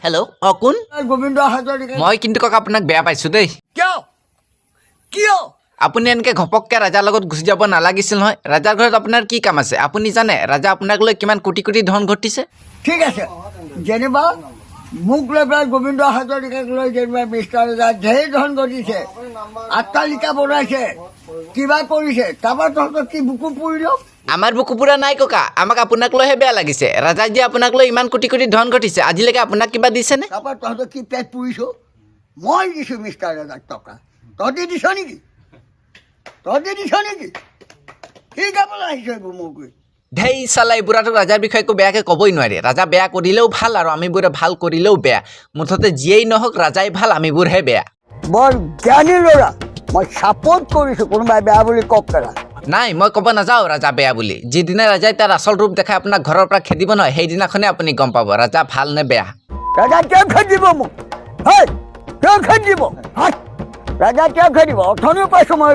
hello' কোন গোবিন্দ হাজৰিকা মই কিন্তু কওক আপোনাক বেয়া পাইছোঁ দেই কিয় কিয় আপুনি এনেকৈ ঘপককৈ ৰাজাৰ লগত গুচি যাব নালাগিছিল নহয় ৰাজাৰ ঘৰত আপোনাৰ কি কাম আছে আপুনি জানে ৰাজা আপোনাক লৈ কিমান কোটি কোটি ধন ঘটিছে ঠিক আছে যেনিবা মোক লৈ পেলাই গোবিন্দ হাজৰিকাক লৈ যেনিবা মিষ্টাৰ ৰাজা ঢেৰ ধন ঘটিছে আট্টালিকা বনাইছে কিবা কৰিছে তাৰপৰা তহঁতৰ কি বুকু পুৰিল আমাৰ বুকু পুৰা নাই ককা আমাক আপোনাক লৈহে বেয়া লাগিছে ৰাজাই যে আপোনাক লৈ ইমান কোটি কোটি ধন ঘটিছে আজিলৈকে আপোনাক কিবা দিছেনে তাৰপৰা তহঁতৰ কি পেট পুৰিছ মই দিছোঁ মিষ্টাৰ ৰাজাক টকা তহঁতি দিছ নেকি কি গাবলৈ আহিছ এইবোৰ মোক গৈ ধেই চালা এই বুঢ়াটোক ৰাজাৰ বিষয়ে একো বেয়াকৈ ক'বই নোৱাৰে ৰাজা বেয়া কৰিলেও ভাল আৰু আমিবোৰে ভাল কৰিলেও বেয়া মুঠতে যিয়েই নহওক ৰাজাই ভাল আমিবোৰহে বেয়া বৰ জ্ঞানী ল'ৰা মই ছাপোৰ্ট কৰিছোঁ কোনোবাই বেয়া বুলি কওক পেলা নাই মই ক'ব নাযাওঁ ৰাজা বেয়া বুলি যিদিনা ৰাজাই তাৰ আচল ৰূপ দেখাই আপোনাক ঘৰৰ পৰা খেদিব নহয় সেইদিনাখনে আপুনি গম পাব ৰাজা ভাল নে বেয়া ৰাজা কিয় খেদিব মোক কিয় খেদিব ৰাজা কিয় খেদিব অথনিও পাইছোঁ মই